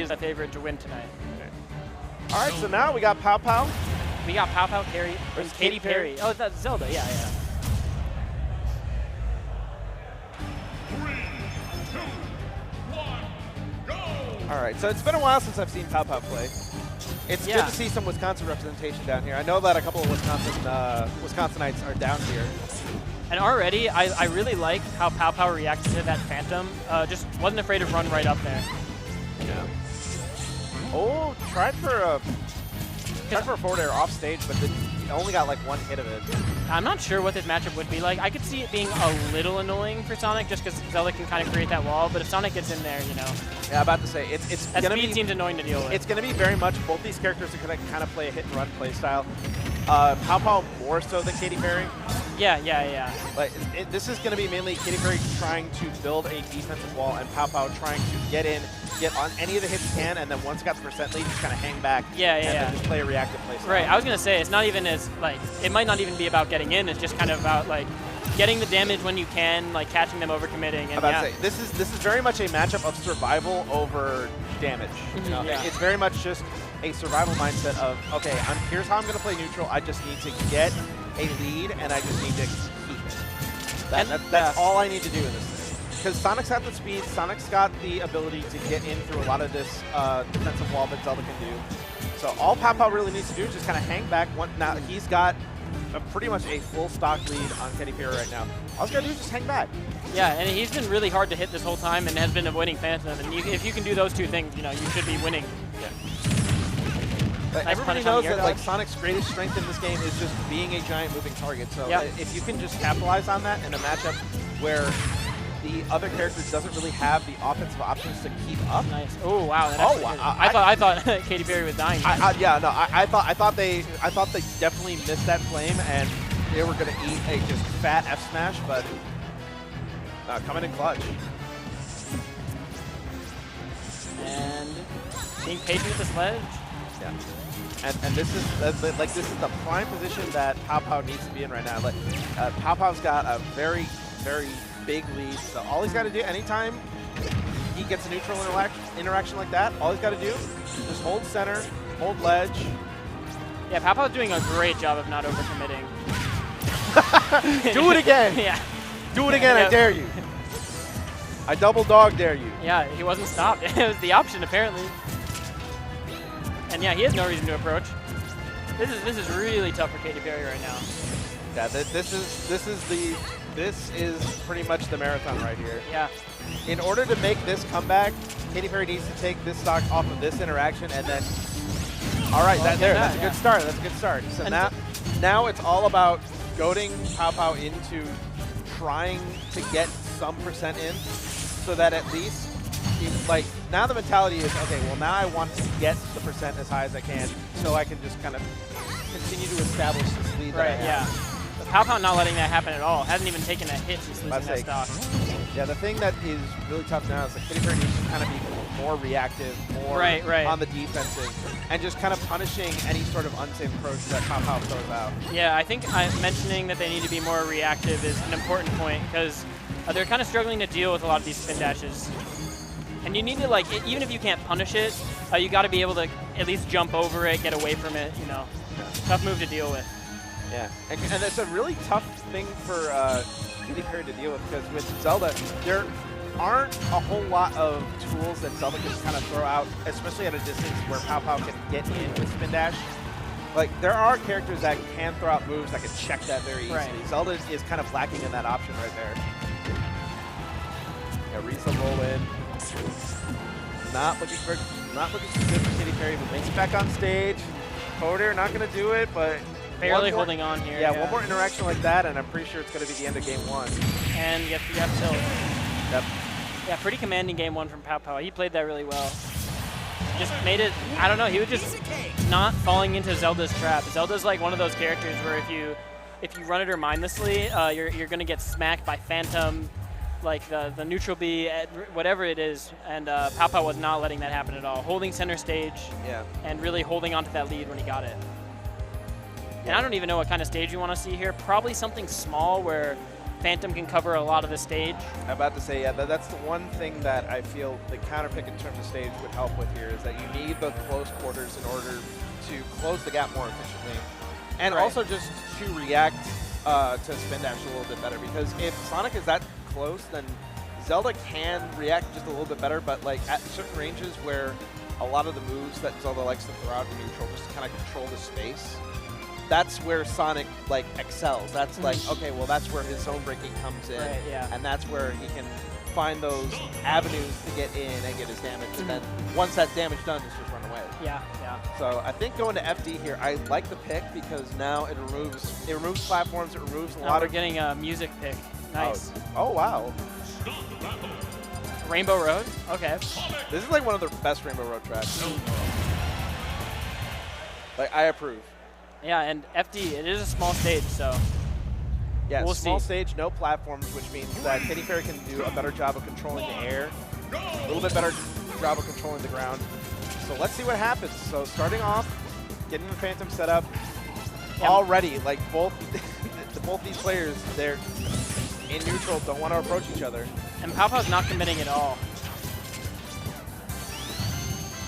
is my favorite to win tonight. All right, so now we got PowPow. We got PowPow, Parry, and Versus Katy Katy Parry. Parry. Oh, that's Zelda. Yeah, yeah. 3, 2, 1, go! All right, so it's been a while since I've seen PowPow play. It's good to see some Wisconsin representation down here. I know that a couple of Wisconsinites are down here. And already, I really like how PowPow reacted to that Phantom. Just wasn't afraid to run right up there. Yeah. Oh, tried for a forward air off stage, but he only got like one hit of it. I'm not sure what this matchup would be like. I could see it being a little annoying for Sonic just because Zelda can kind of create that wall, but if Sonic gets in there, you know. Yeah, I'm about to say, it's that gonna speed be, seems annoying to deal with. It's going to be very much, both these characters are going to kind of play a hit and run play style. PowPow more so than Katy Parry. Yeah, yeah, yeah. But this is going to be mainly Katy Parry trying to build a defensive wall and PowPow trying to get in, get on any of the hits he can, and then once he got the percent lead, just kind of hang back. Yeah, and then just play a reactive play style. Right, I was going to say, it's not even as, like, it might not even be about getting in, it's just kind of about, like, getting the damage when you can, like, catching them overcommitting. And to say, this is very much a matchup of survival over damage. You know? It's very much just a survival mindset of, okay, here's how I'm going to play neutral. I just need to get a lead, and I just need to keep it. That's all I need to do in this thing. Because Sonic's got the speed, Sonic's got the ability to get in through a lot of this defensive wall that Zelda can do. So all PowPow really needs to do is just kind of hang back. Now he's got pretty much a full stock lead on Katy Parry right now. All he's got to do is just hang back. Yeah, and he's been really hard to hit this whole time and has been avoiding Phantom. And if you can do those two things, you know, you should be winning. Yeah. Nice everybody knows that like Sonic's greatest strength in this game is just being a giant moving target. So if you can just capitalize on that in a matchup where the other character doesn't really have the offensive options to keep up. Nice. Oh wow. That I thought Katy Parry was dying. I thought they definitely missed that flame and they were gonna eat a just fat F smash, but coming in clutch. And being patient with this ledge. Yeah. And this is this is the prime position that PowPow needs to be in right now. Like PowPow's got a very big lead, so all he's got to do anytime he gets a neutral interaction like that, all he's got to do is just hold center, hold ledge. Yeah, PowPow's doing a great job of not overcommitting. Do it again. Yeah. Do it again. I dare you. I double dog dare you. Yeah, he wasn't stopped. It was the option apparently. And yeah, he has no reason to approach. This is really tough for Katy Parry right now. Yeah, this is pretty much the marathon right here. Yeah. In order to make this comeback, Katy Parry needs to take this stock off of this interaction, and then, all right, that's a good start. That's a good start. So now it's all about goading PowPow into trying to get some percent in, so that at least. Like, now the mentality is, okay, well, now I want to get the percent as high as I can so I can just kind of continue to establish this lead that I have. But PowPow not letting that happen at all. Hasn't even taken a hit since losing that stock. Yeah, the thing that is really tough now is that Katy Parry needs to kind of be more reactive, more on the defensive, and just kind of punishing any sort of unsafe approach that PowPow throws out. Yeah, I think mentioning that they need to be more reactive is an important point because they're kind of struggling to deal with a lot of these spin dashes. And you need to, like, even if you can't punish it, you got to be able to at least jump over it, get away from it, you know. Tough move to deal with. Yeah, and it's a really tough thing for Katy Parry to deal with because with Zelda, there aren't a whole lot of tools that Zelda can just kind of throw out, especially at a distance where PowPow can get in with spin dash. Like, there are characters that can throw out moves that can check that very easily. Right. Zelda is kind of lacking in that option right there. Yeah, Risa roll in. Not looking too good for Katy Parry, but makes it back on stage. Coder not going to do it, but barely holding on here. Yeah, one more interaction like that, and I'm pretty sure it's going to be the end of game one. And get the F tilt. Yep. Yeah, pretty commanding game one from PowPow. He played that really well. Just made it. I don't know. He was just not falling into Zelda's trap. Zelda's like one of those characters where if you run at her mindlessly, you're going to get smacked by Phantom. Like the neutral B, whatever it is, and PowPow was not letting that happen at all. Holding center stage, and really holding onto that lead when he got it. And I don't even know what kind of stage you want to see here. Probably something small where Phantom can cover a lot of the stage. I'm about to say, yeah, that's the one thing that I feel the counter pick in terms of stage would help with here is that you need the close quarters in order to close the gap more efficiently. And also just to react to spin dash a little bit better, because if Sonic is that close, then Zelda can react just a little bit better, but like at certain ranges where a lot of the moves that Zelda likes to throw out in neutral just to kind of control the space, that's where Sonic like excels. That's like, okay, well that's where his zone breaking comes in, and that's where he can find those avenues to get in and get his damage, and then once that damage done, just run away. Yeah. So I think going to FD here, I like the pick because now it removes platforms, it removes a lot we're of getting a music pick. Nice. Oh wow. Rainbow Road? Okay. This is like one of the best Rainbow Road tracks. Like, I approve. Yeah, and FD, it is a small stage, so yeah, we'll small see. stage, no platforms, which means that Katy Perry can do a better job of controlling the air, a little bit better job of controlling the ground. So let's see what happens. So starting off, getting the Phantom set up, already, like both these players, they're in neutral, don't want to approach each other. And PowPow's not committing at all.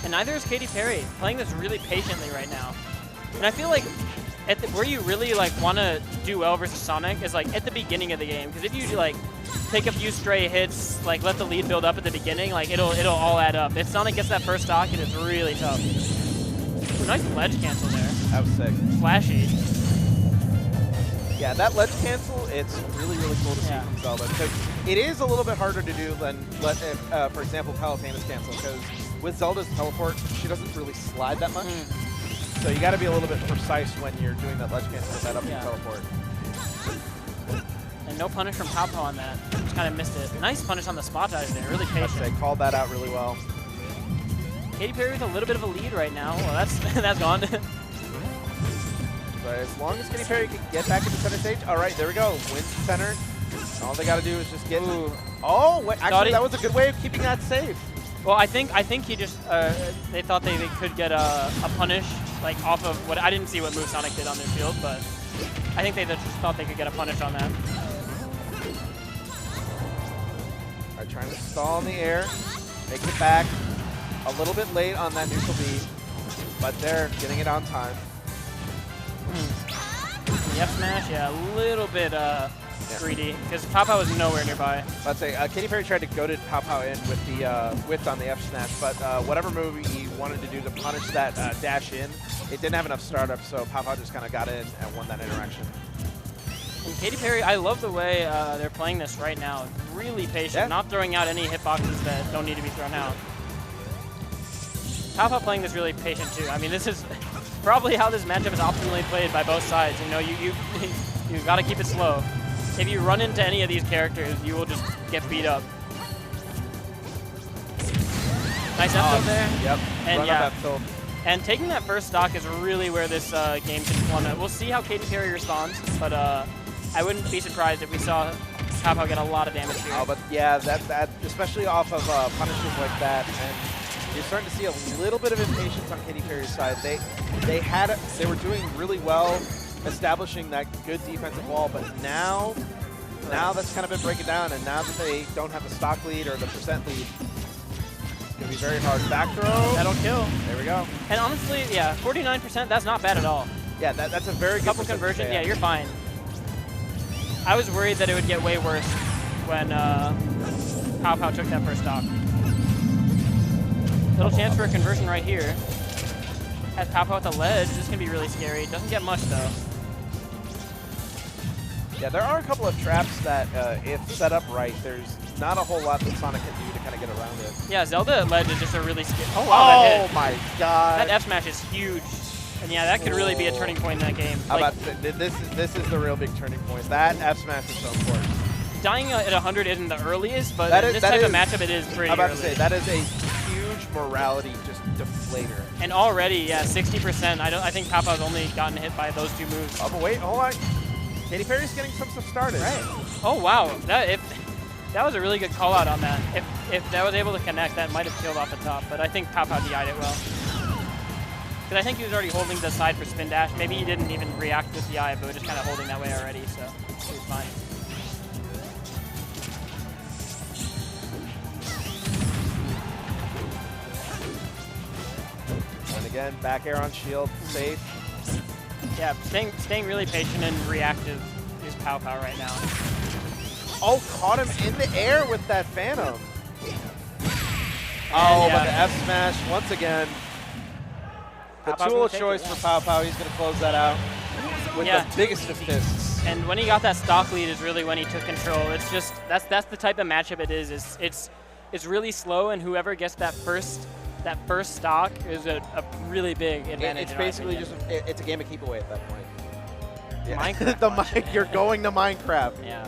And neither is Katy Perry, playing this really patiently right now. And I feel like where you really like want to do well versus Sonic is like at the beginning of the game, because if you like take a few stray hits, like let the lead build up at the beginning, like it'll all add up. If Sonic gets that first stock, it is really tough. Ooh, nice ledge cancel there. That was sick. Flashy. Yeah, that ledge cancel, it's really, really cool to see from Zelda, because it is a little bit harder to do than, for example, Palutana's cancel, because with Zelda's teleport, she doesn't really slide that much. So you got to be a little bit precise when you're doing that ledge cancel with that up teleport. And no punish from PowPow on that. Just kind of missed it. Nice punish on the spot dive there. Really patient. They called that out really well. Katy Perry with a little bit of a lead right now. Well, that's gone. But as long as Katy Perry can get back into center stage, all right, there we go. Wins the center. All they got to do is just get. Oh, wait, actually, that was a good way of keeping that safe. Well, I think he just they thought they could get a punish like off of what I didn't see what move Sonic did on their field, but I think they just thought they could get a punish on that. All right, trying to stall in the air, make it back. A little bit late on that neutral B, but they're getting it on time. The F smash, yeah, a little bit greedy, because PowPow was nowhere nearby. Let's say Katy Perry tried to go to PowPow in with the whiff on the F smash, but whatever move he wanted to do to punish that dash in, it didn't have enough startup, so PowPow just kind of got in and won that interaction. And Katy Perry, I love the way they're playing this right now. Really patient, not throwing out any hitboxes that don't need to be thrown out. PowPow playing this really patient too. I mean, this is probably how this matchup is optimally played by both sides. You know, you've got to keep it slow. If you run into any of these characters, you will just get beat up. Nice F tilt there. Yep. And run up F tilt. And taking that first stock is really where this game can plummet. We'll see how Katy Perry responds, but I wouldn't be surprised if we saw PowPow get a lot of damage here. Oh, but yeah, that especially off of punishes like that, and you're starting to see a little bit of impatience on Katy Perry's side. They were doing really well establishing that good defensive wall, but now that's kind of been breaking down, and now that they don't have the stock lead or the percent lead, it's going to be very hard. Back throw. That'll kill. There we go. And honestly, yeah, 49%, that's not bad at all. Yeah, that's a very good couple conversion, yeah, you're fine. I was worried that it would get way worse when PowPow took that first stock. Little chance for a conversion right here. Has PowPow with the ledge. This can be really scary. Doesn't get much though. Yeah, there are a couple of traps that, if set up right, there's not a whole lot that Sonic can do to kind of get around it. Yeah, Zelda at ledge is just a really scary. Oh wow, that hit. My god! That F smash is huge, and yeah, that could really be a turning point in that game. Like, this is the real big turning point. That F smash is so important. Dying at 100 isn't the earliest, but in this type of matchup, it is pretty. I'm about early. to say that is a huge morality just deflator. And already, yeah, 60%. I think PowPow's only gotten hit by those two moves. Oh, but wait, hold on. Katy Perry's getting some stuff started. Right. Oh wow, that was a really good call out on that. If that was able to connect, that might have killed off the top. But I think PowPow DI'd it well. Because I think he was already holding the side for spin dash. Maybe he didn't even react with DI, but was just kind of holding that way already. So he was fine. Again, back air on shield, safe. Yeah, staying really patient and reactive is PowPow right now. Oh, caught him in the air with that Phantom. Oh, but the F smash once again. The PowPow's tool of gonna choice take for PowPow. He's going to close that out with the biggest of fists. And when he got that stock lead is really when he took control. It's just that's the type of matchup it is. It's really slow, and whoever gets that first stock is a really big advantage. It's basically just it's a game of keep away at that point. Yeah. Minecraft. You're going to Minecraft. Yeah.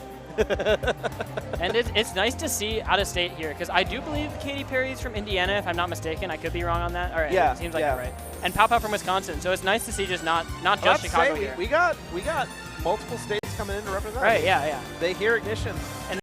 And it's nice to see out of state here, because I do believe Katy Parry's from Indiana, if I'm not mistaken. I could be wrong on that. All right, yeah, it seems like you're right. And PowPow from Wisconsin, so it's nice to see just not just Chicago here. We got multiple states coming in to represent. Right, yeah. They hear Ignition. And